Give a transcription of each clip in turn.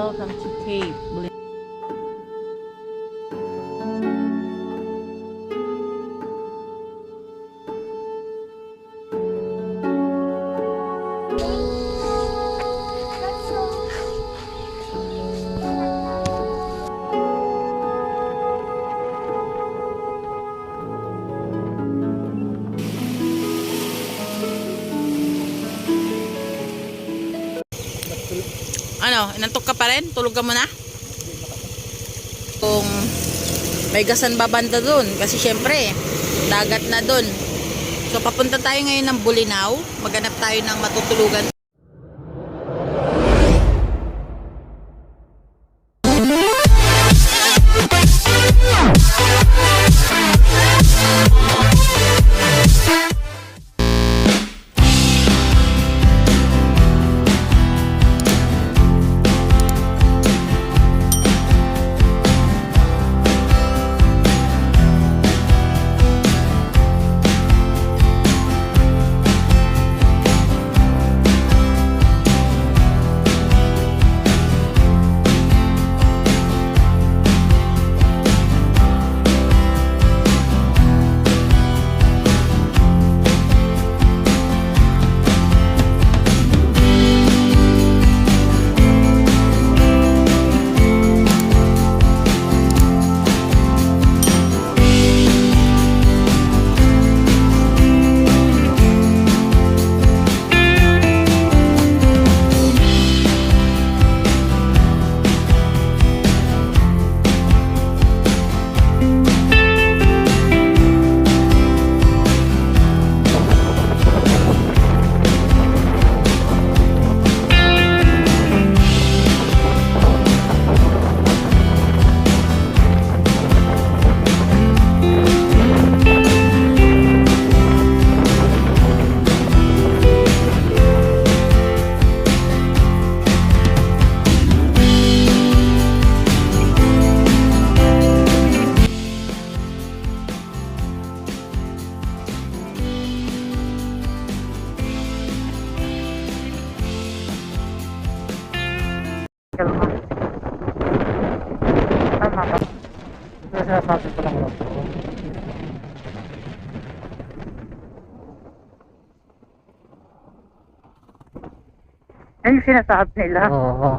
welcome to Cape Bli- Ano, inantok ka pa rin? Tulog ka muna? Kung may gasan ba banda dun? Kasi syempre, dagat na dun. So papunta tayo ngayon ng Bulinaw. Maghanap tayo ng matutulugan. Tama ba? Ito sinasabi ko lang yun. Ano yung sinasabi nila? Oo.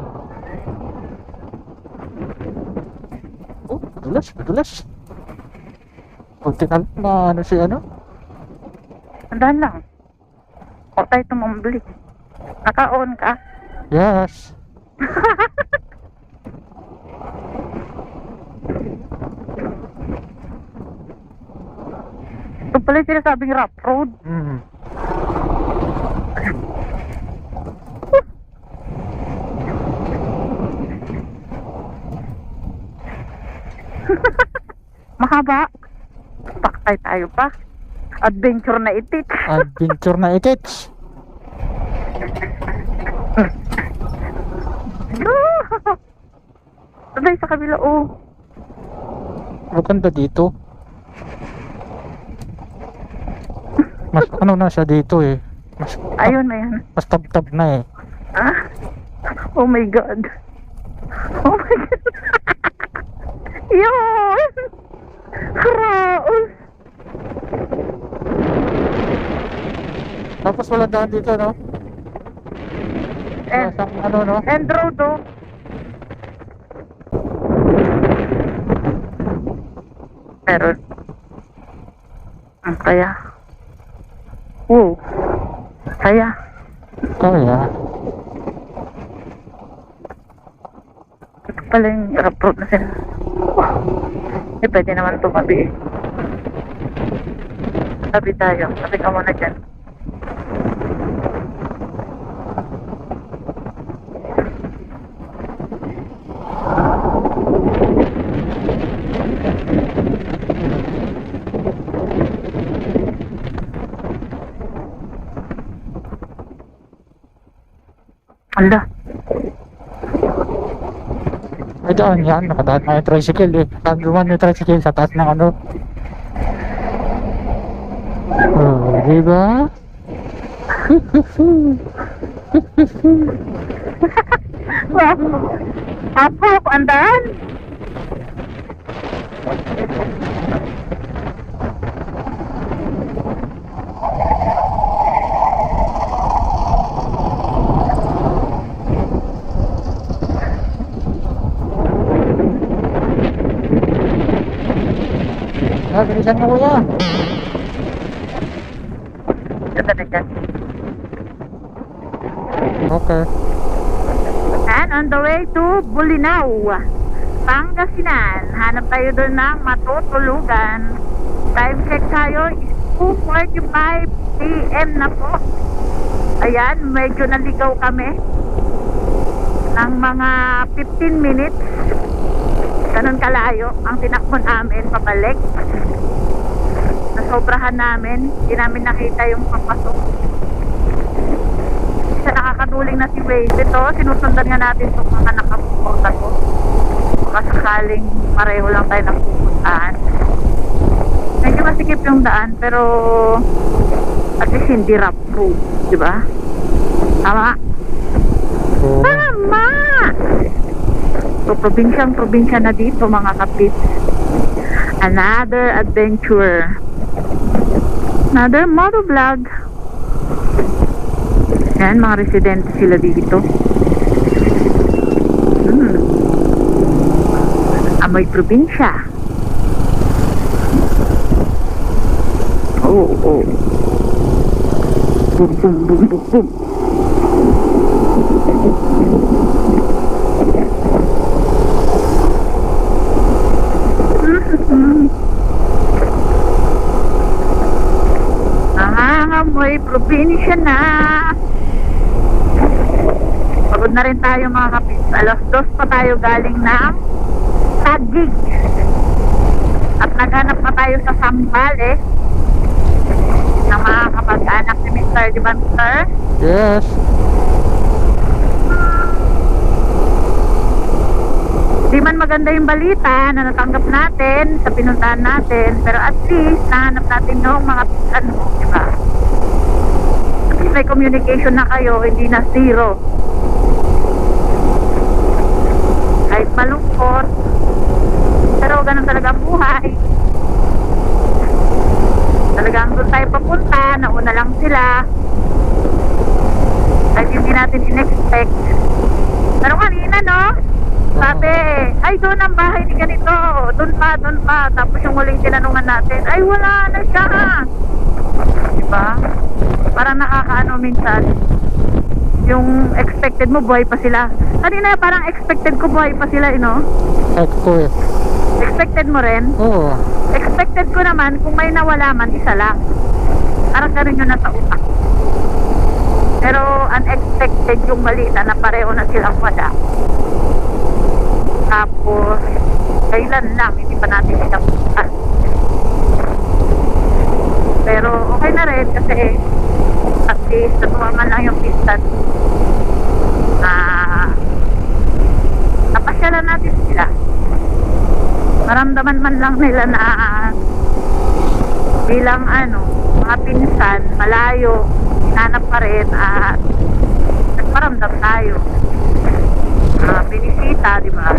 Oh, madulas, madulas. Kunti na lang na ano si ano? Andahan lang. O tayo tumambli. Naka-on ka? Yes. Ito pala yung sinasabing rough road. Mahaba. Paktay tayo pa. Adventure na itit. Adventure na itits. Sabay sa kabila, oh. Maganda dito. Mas ano na siya dito eh. Ayun na yan. Mas tab-tab na eh. Ah? Oh my God. Oh my God. Yun! Kraus! Tapos wala daan dito, no? And, Ano, no? and road, oh. Meron. Kaya. Wow. Kaya. Kaya. Ito pala yung rough road na sila. Eh, pwede naman tumabi eh. Tabi tayo. Tabi ka muna dyan. Ala. Ay daan yan, nakadaan na yung tricycle eh. Duman yung tricycle sa taas ng ano. Oh, diba? Wow. Apo, andaan. Bilisan mo kuya. Ganda na dyan. Okay. And on the way to Bulinaw, Pangasinan. Hanap tayo doon ng matutulugan. Time check tayo is 2:45 PM na po. Ayan, medyo naligaw kami ng mga 15 minutes. Ganun kalayo ang tinakbo namin pabalik. Nasobrahan namin. Hindi namin nakita yung papasok. Isa nakakaduling na si Waze. Ito, sinusundan nga natin itong mga nakapupunta ko. Kasakaling pareho lang tayo napupuntahan. Medyo masikip yung daan, pero at least hindi rough road, di ba? Tama? Oo. Tama! So, probinsya na dito, mga kapit. Another adventure. Another motovlog. Yan, mga residente sila dito. Amoy probinsya. Oh, oh. Boom, boom, boom, boom, boom. Amoy probinsya na. Pagod na rin tayo, mga kapit. Alas 2 pa tayo galing ng Taguig. At naghanap pa tayo sa Sambales ng mga kapag-anak ni Mr. Di ba, Mr.? Yes. Di man maganda yung balita na natanggap natin sa pinuntahan natin, pero at least nahanap natin yung mga ano, di ba? At least may communication na kayo, hindi na zero. Kahit malungkot, pero ganun talaga ang buhay. Talagang doon tayo papunta, nauna lang sila. Kahit hindi natin in-expect. Pero kanina, no? Sabi, ay doon ang bahay ni ganito, doon pa. Tapos yung huling tinanungan natin, ay wala na siya. Diba? Parang nakakaano minsan. Yung expected mo, buhay pa sila. Kanina parang expected ko buhay pa sila, no? Like ko eh. Expected mo rin? Oo. Expected ko naman, kung may nawala man, isa lang. Parang ganun yun nasa utak. Pero unexpected yung balita na pareho na silang wala. Tapos, kailan lang, hindi pa natin sinapuntan. Pero okay na rin kasi at least natuwa man lang yung pistan na napasyalan natin sila. Maramdaman man lang nila na bilang ano, mga pinsan, malayo, hinanap pa rin at nagparamdam tayo. Binisita, di ba?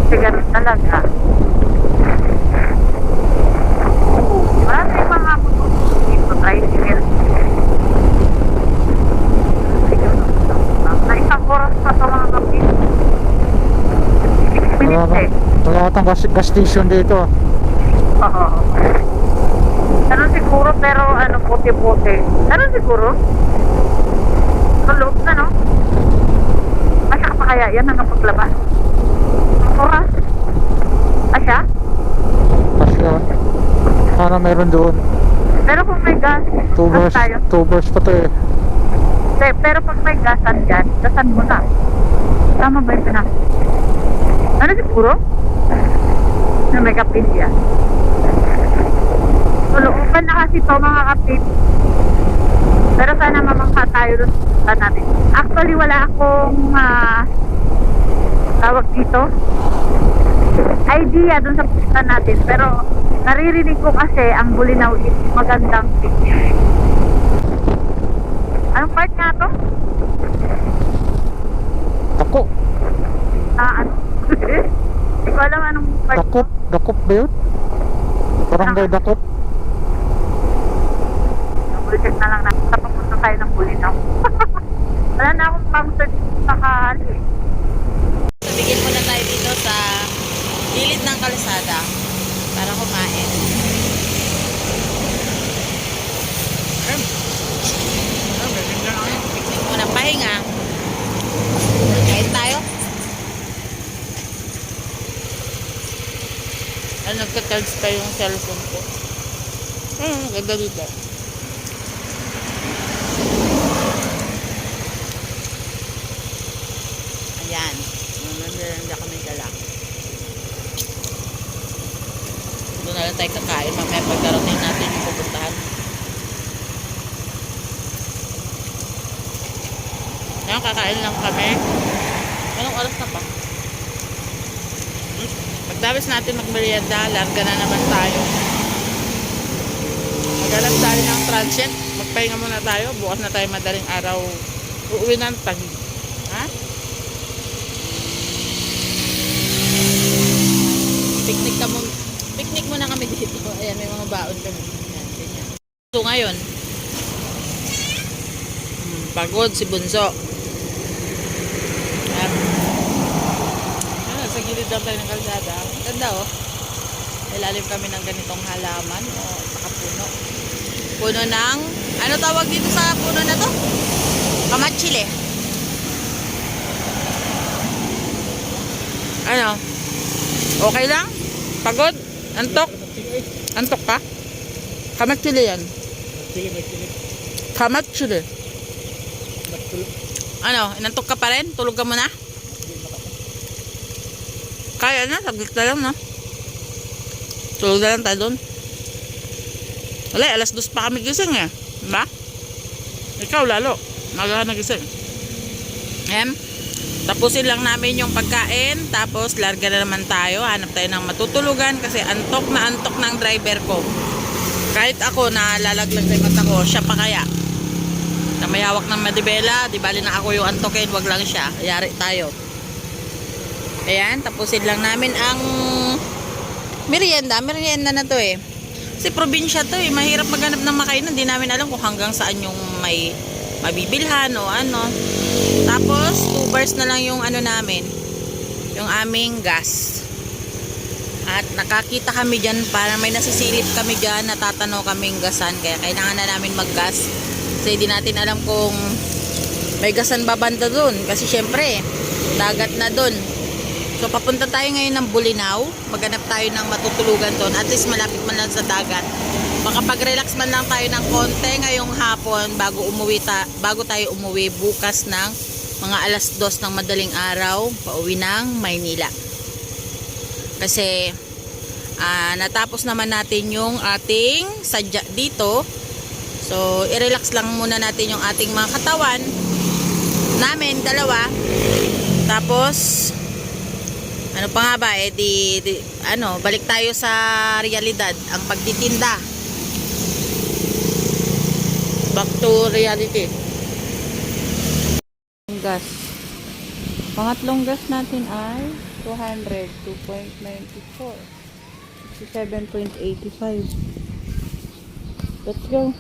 Kasi ganun talaga. Marami mga dito, tricycle. Na isang oras pa sa mga kapit. 6 minutes eh. Wala katang gas station dito. Oo. Ano siguro, pero ano, puti-puti. Ano siguro? Sa loob na, no? Masya ka pa kaya yan hanggang paglabas? Ang oras? Asya? Kasi para meron doon. Pero kung may gas, 2 gas tayo. bars pa to eh. Hindi, pero pag may gasan dyan, gasan mo na. Tama ba yung pinag? Ano siguro? Na may kapit yan. Tulungan na kasi to, mga kapit. Pero sana mamangka tayo doon sa natin. Actually, wala akong tawag dito idea doon sa punta natin. Pero naririnig ko kasi ang Bulinaw is magandang beach. Anong part nga to? Ako. ba yun? Barangay Dakot. Double check na lang natin sa papunta tayo ng Bulinaw. Wala na akong pang-search sa kali. Bigyan muna tayo dito sa gilid ng kalsada para kumain. Picnic muna, pahinga. Kain tayo. Nagka-charge pa yung cellphone ko. Ganda dito. Ayan. Hindi kami dala. Doon na lang tayo kakain. Mamaya pagkarating natin yung pupuntahan. Ayan, kakain lang kami. Anong oras na pa? Pagtapos natin magmerienda, larga na naman tayo. Maghanap tayo ng transient. Magpahinga muna tayo. Bukas na tayo madaling araw. Uuwi ng Taguig. Ha? Picnic muna kami dito. Ayan, may mga baon kami. Ayan, ganyan. So ngayon, pagod si Bunso. Ayan. Ayan, sa gilid lang tayo ng kalsada. Ganda oh. Ilalim kami ng ganitong halaman o nakapuno. Puno ng, ano tawag dito sa puno na to? Kamachile. Ano? Okay lang? Pagod? Antok? Antok ka? Kamachile yan. Kamachile. Ano? Inantok ka pa rin? Tulog ka muna? Kaya na, saglit na lang, no? Tulog na lang tayo doon. Wala, alas 2 pa kami gising eh. Diba? Ikaw lalo. Magahan na gising. Ayan. Tapusin lang namin yung pagkain. Tapos larga na naman tayo. Hanap tayo ng matutulugan. Kasi antok ng driver ko. Kahit ako na lalaglag sa mata ko, siya pa kaya. Na may hawak ng madibela. Di bali na ako yung antokin. Wag lang siya. Yari tayo. Ayan. Tapusin lang namin ang merienda. Merienda na to eh. Kasi probinsya to eh. Mahirap maghanap ng makainan. Hindi namin alam kung hanggang saan yung may mabibilhan o ano. Tapos 2 bars na lang yung ano namin, yung aming gas. At nakakita kami dyan, para may nasisilip kami dyan, natatanaw kaming gasan. Kaya kailangan na namin maggas. Kasi hindi natin alam kung may gasan ba banda dun. Kasi syempre dagat na dun. So papunta tayo ngayon ng Bulinaw. Maghanap tayo ng matutulugan doon. At least malapit man lang sa dagat. Makapag-relax man lang tayo ng konti ngayong hapon bago tayo umuwi bukas ng mga alas 2 ng madaling araw pauwi ng Maynila. Kasi natapos naman natin yung ating sadya dito. So i-relax lang muna natin yung ating mga katawan namin, dalawa. Tapos ano pa nga ba balik tayo sa realidad, ang pagtitinda. Back to reality. Gas. Pangatlong gas natin ay 200, 2.94, 67.85. Let's go.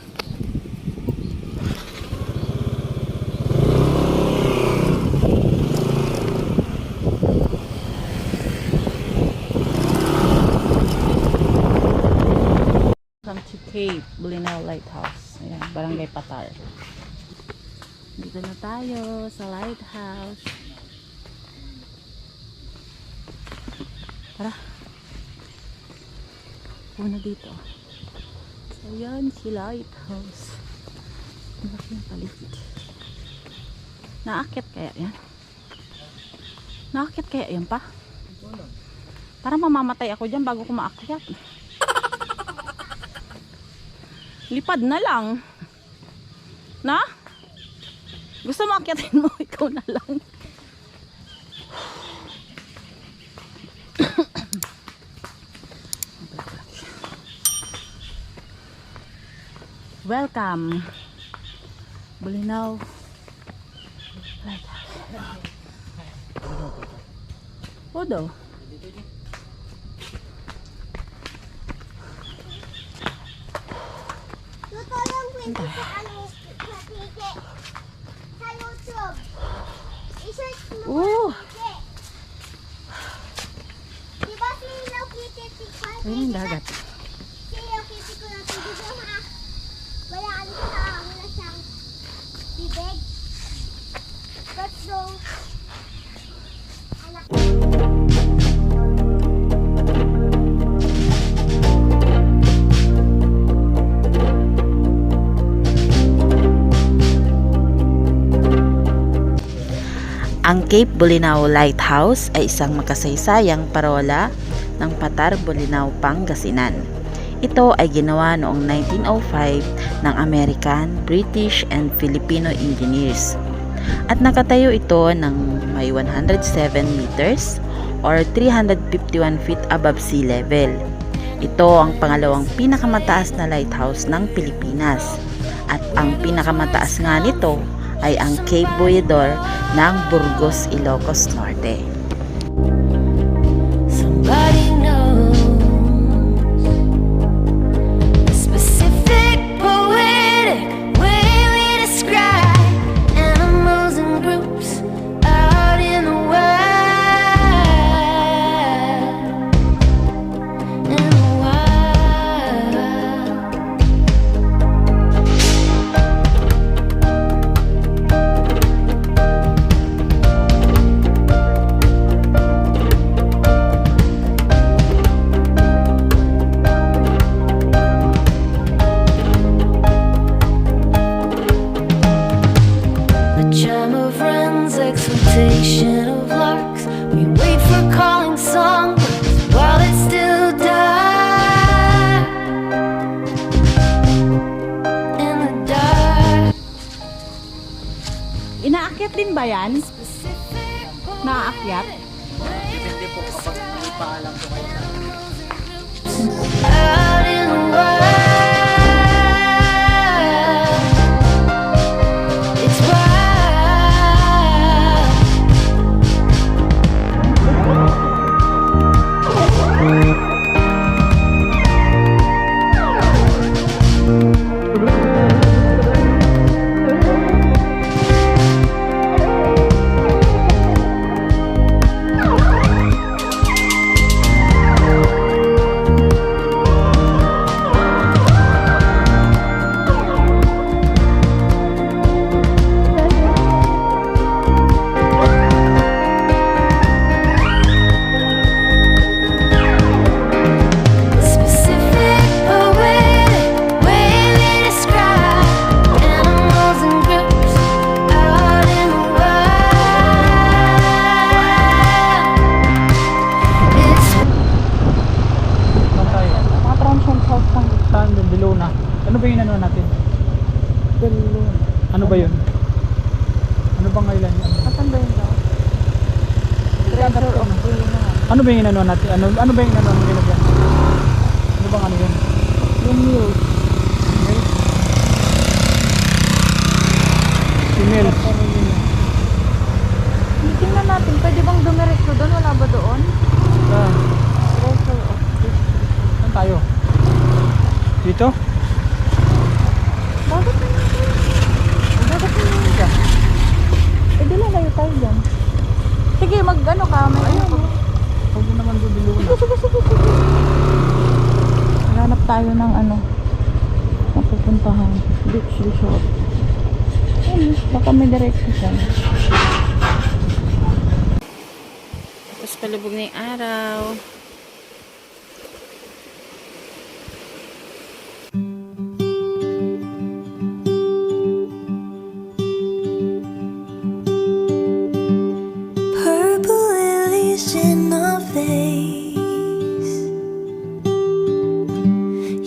Cape, Bulinaw Lighthouse. Ayan, Barangay Patar. Dito na tayo sa lighthouse. Tara. Una dito. So, yan si lighthouse. Malaki yung paligid. Naakyat kaya yan? Naakyat kaya yan pa? Parang mamamatay ako dyan bago ko maakyat. Lipad na lang. Na? Gusto mo akyatin mo? Ikaw na lang. Welcome. Bulinaw Lighthouse. Odo. hindi sa ano, sa tike. Sa YouTube. I-search mo Oh. sa tike. Diba si Hello Kitty tikman? Ayun yung dagat. Si Hello Kitty ko natin. Diba wala ano siya, wala siyang bibig. But no, anak. Ang Cape Bolinao Lighthouse ay isang makasaysayang parola ng Patar, Bolinao, Pangasinan. Ito ay ginawa noong 1905 ng American, British, and Filipino engineers. At nakatayo ito ng may 107 meters or 351 feet above sea level. Ito ang pangalawang pinakamataas na lighthouse ng Pilipinas. At ang pinakamataas nga nito ay ang Cape Boyador ng Burgos, Ilocos Norte. Somebody knows the specific poetic way we describe animals and groups out in the wild. In the wild. The chime of wrens, exultation of larks. We wait for calling songbirds while it's still dark. In the dark. Inaakyat din ba yan? Specific Naaakyat? Depende po kapag may paalam po kayo. out in the wild. It's wild. The specific poetic way we describe animals and groups out in the wild. It's Saan tayo? Mga transient house ng Saan? Below na. Ano ba yung ano natin? Belon. Ano ba yun? Ano bang island yun? Asan ba yun daw? Treasure of Bolinao. Ano ba yung ano natin? Ano ba yung ano ang ginagawa? Ano bang ano yun? Yung news. Female. Tingnan natin, pwede bang dumiretso doon? Wala ba doon? Saan? Treasure of Saan tayo? Dito? Bakit na yun? Bakit na yun dyan? Eh, di lang tayo dyan. Sige, mag-ano ka. May ano. Huwag mo naman doon below na. Sige. Hanap tayo ng ano. Napupuntahan. Beach resort. Ayun, baka may direksyon dyan. Tapos palubog na yung araw. purple lilies in the vase.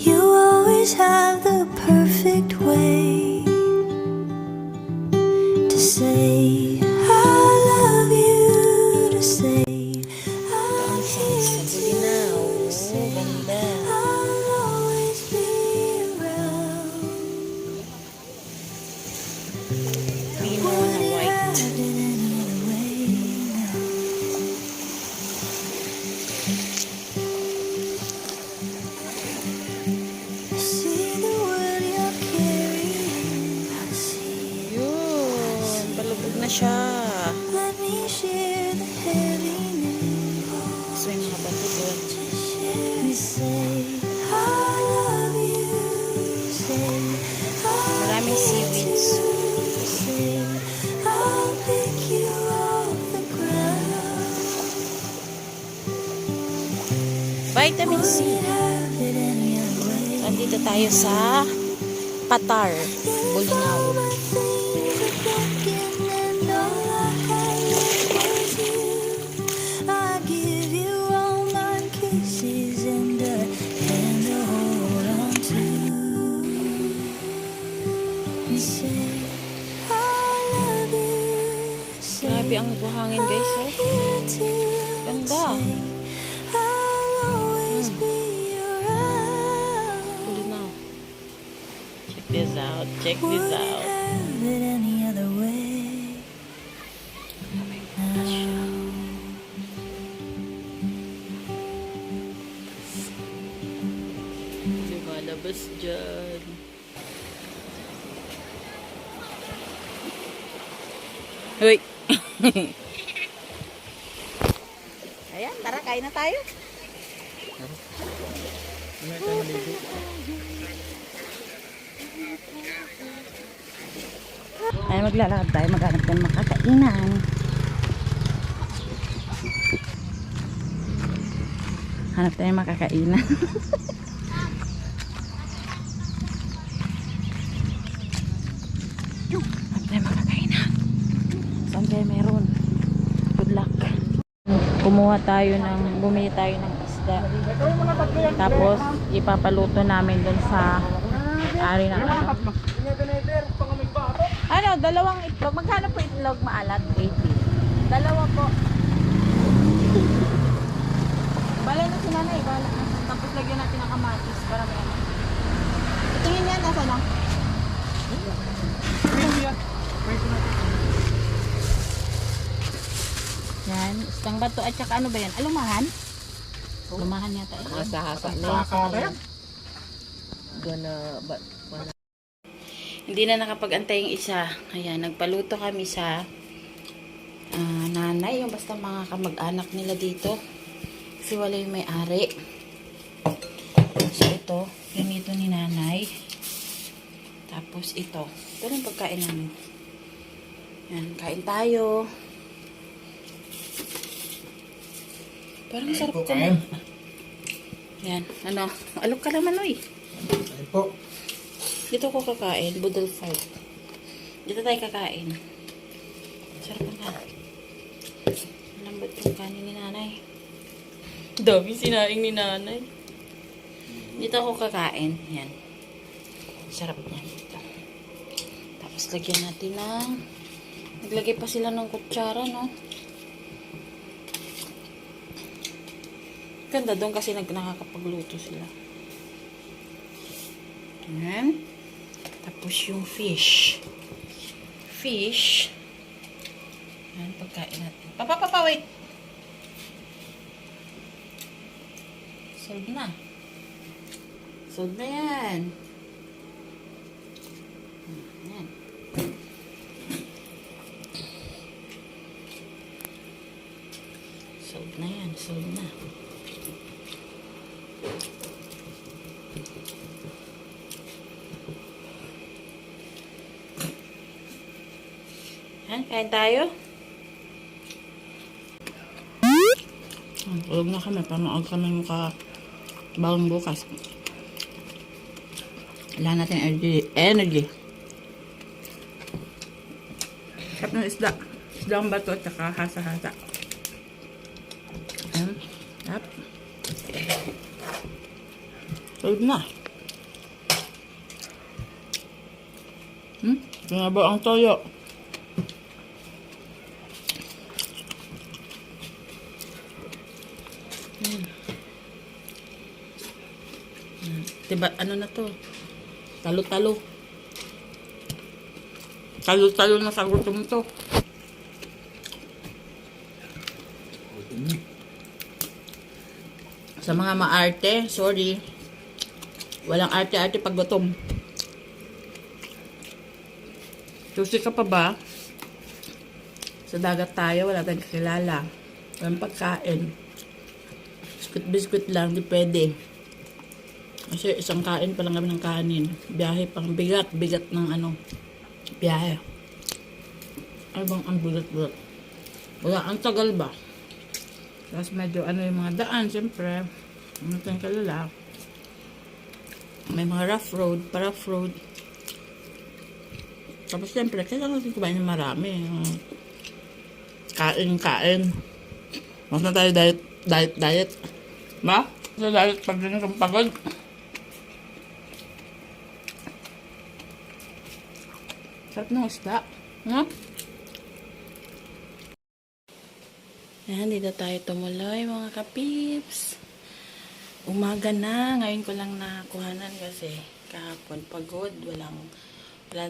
You always have the perfect way to say I love you, to say I'm here to say I'll always be around. Pino na white. See the world you're carrying. siya. Let me share the heavy news. So, yung mga bato doon. We say I love you. Say Maraming seaweeds. say I'll pick you off the ground. Vitamin C. Have it any other way. Nandito tayo sa Patar, Bolinao. All my things are broken and all I have is you. I give you all my kisses and a hand to hold on to. You say I love you. Say Grabe ang buhangin guys. Oh. here to Ganda. say I'll always be around. Bolinao. Check this out. Check this out. Have it any other way. Lumalabas dyan. Hoy! Ayan, tara, kain na tayo. Ay, maglalakad tayo, maghanap tayo ng makakainan. Hanap tayo ng makakainan. Hanap tayo ng makakainan. Saan kayo meron? Good luck. Bumili tayo ng isda. Tapos, ipapaluto namin dun sa ari na. Ano, dalawang itlog. Magkano po itlog maalat? 80. Dalawa po. Bala na si nanay. Bala na. Tapos lagyan natin ng kamatis para may ano. Tingin yan. Nasa na? Yan. Isang bato at saka ano ba yan? Alumahan? Lumahan yata. Hasa-hasa na yan. Hindi na nakapag-antay yung isa. Ayan, nagpaluto kami sa nanay, yung basta mga kamag-anak nila dito. Kasi wala yung may-ari. So, ito, ganito ni nanay. Tapos, ito. Ito yung pagkain namin. Yan, kain tayo. Parang sarap ko. Yan, ano, alok ka naman, oy. Ayun po. Dito ko kakain, Budol Fight. Dito tayo kakain. Sarap na. Lambot yung kanin ni nanay. Dami sinaing ni nanay. Dito ako kakain. Yan. Sarap niya dito. Tapos lagyan natin ng... Naglagay pa sila ng kutsara, no? Ganda doon kasi nakakapagluto sila. Yan. Tapos yung fish. Fish. Yan, pagkain natin. Papa, wait. Solve na. Solve na yan. Yan. Solve na yan. Solve na. Yan, kain tayo. Tulog na kami. Panood kami bagong bukas. Wala natin energy. Sarap ng isda. Isda ang bato at saka hasa-hasa. Ayan. Yap. Tulog na. Ginaba ang toyo. Diba, ano na to? Talo-talo. Talo-talo na sa gutom to. Sa mga maarte, sorry. Walang arte-arte pag gutom. Susi ka pa ba? Sa dagat tayo, wala tayong kakilala. Walang pagkain. Biskuit lang, di pwede. Kasi isang kain pa lang kami ng kanin. Biyahe pang bigat ng biyahe. Ay bang ang bigat. Wala, ang tagal ba? Tapos medyo yung mga daan, siyempre. Ano tayong kalala. May mga rough road. Tapos siyempre, kailangan natin kumain ng marami. Kain. Huwag na tayo diet. Ba? Sa diet pag din kang pagod. Sarap ng isda. No? Yan, dito tayo tumuloy mga kapips. Umaga na. Ngayon ko lang nakuhanan kasi kahapon pagod. Wala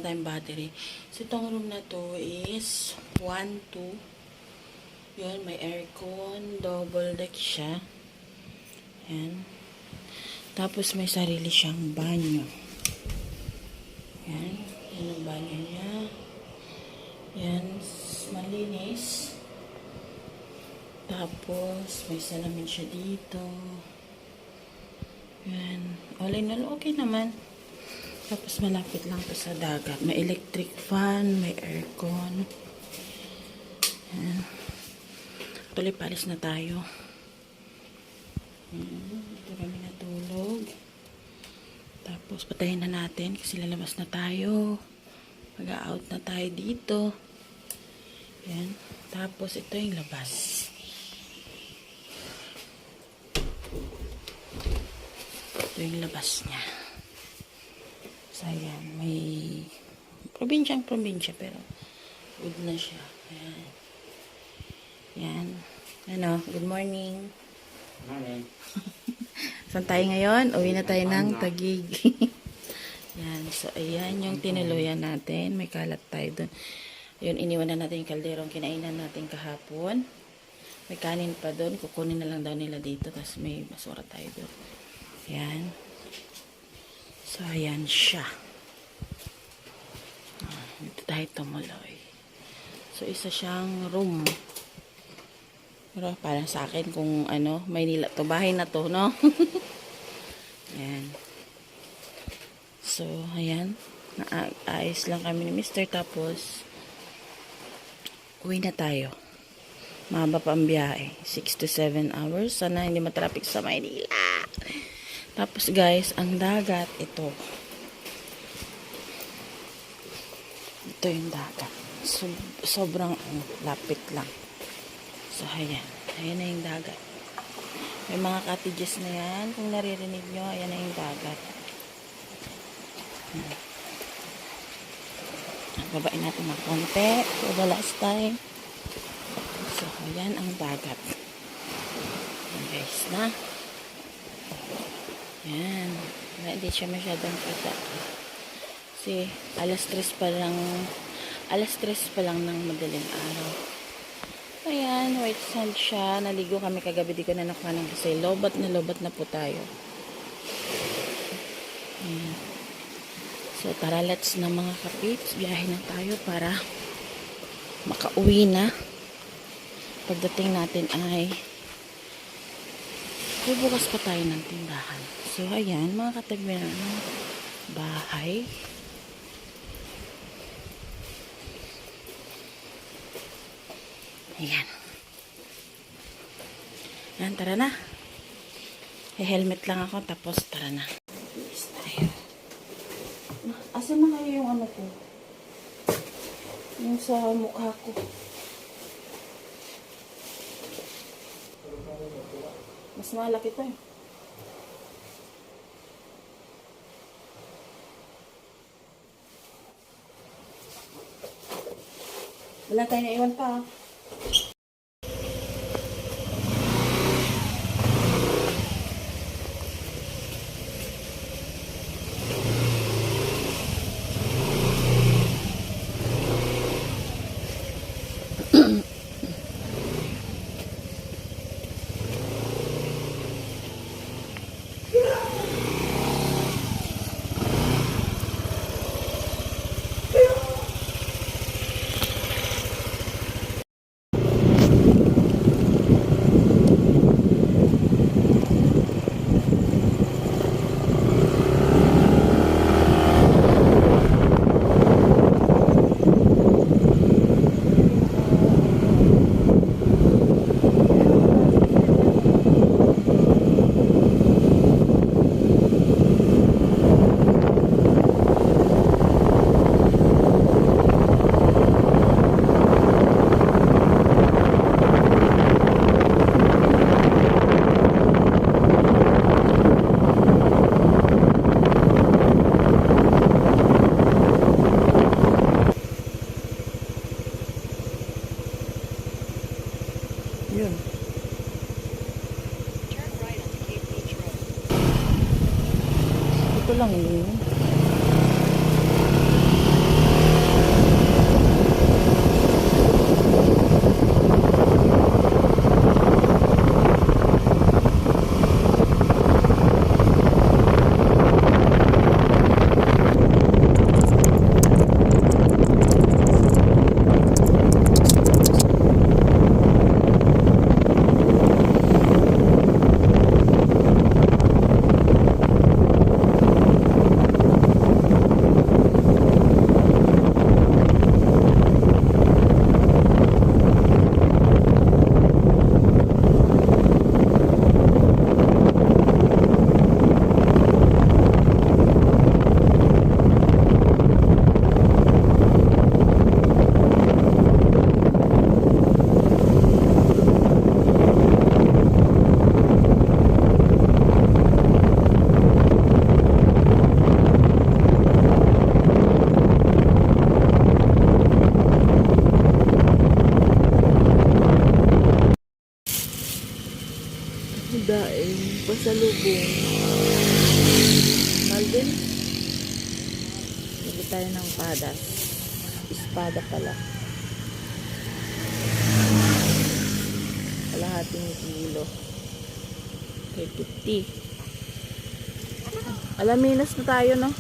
tayong battery. So, itong room na to is 1, 2. Yun, may aircon. Double deck siya. Yan. Tapos, may sarili siyang banyo. Yan. Yan ang banyo niya. Yan. Malinis. Tapos, may salamin siya dito. Yan. All in all, okay naman. Tapos, malapit lang to sa dagat. May electric fan, may aircon. Yan. Tuloy, palis na tayo. Dito kami natulog. Tapos, patayin na natin kasi lalabas na tayo. Mag-out na tayo dito. Yan. Tapos, ito yung labas. Ito yung labas niya. So, ayan. May probinsya pero good na siya. Ayan. Yan. Ano, good morning. Morning. Saan tayo ngayon? Uwi na tayo ng Taguig. Yan. So, ayan yung tinuluyan natin. May kalat tayo dun. Ayun, iniwan na natin yung kalderong kinainan natin kahapon. May kanin pa dun. Kukunin na lang daw nila dito. Tapos may basura tayo dun. Yan. So, ayan siya. Dito tayo tumuloy. So, isa siyang room. Pero parang sa akin kung Maynila to. Bahay na to, no? Ayan. So, ayan. Naayos lang kami ni Mr. Tapos, uwi na tayo. Mahaba pa ang biyahe. 6 to 7 hours. Sana hindi matraffic sa Maynila. Tapos, guys, ang dagat, ito. Ito yung dagat. Sobrang lapit lang. So, ayan. Ayan na yung dagat. May mga cottages na yan. Kung naririnig nyo, ayan na yung dagat. Babain natin ng konti. For the last time. So, ayan ang dagat. Ayan, guys, na. Ayan. Hindi siya masyadong kita. Kasi, alas 3 pa lang ng madaling araw. Ayan, white sand siya. Naligo kami kagabi. Di ko na nakuha ng kasi lobat na po tayo. Ayan. So, tara, let's na mga kapips. Biyahe na tayo para makauwi na. Pagdating natin ay bubukas pa tayo ng tindahan. So, ayan, mga katabi ng bahay. Ayan. Ayan, tara na. Helmet lang ako, tapos tara na. Alis tayo. Asan na kayo yung ko? Yung sa mukha ko. Mas malaki to eh. Wala tayo na iwan pa. pasalubong. Malvin, bili tayo ng padas. Espada pala. Kalahating kilo. 350. Alaminos na tayo, no?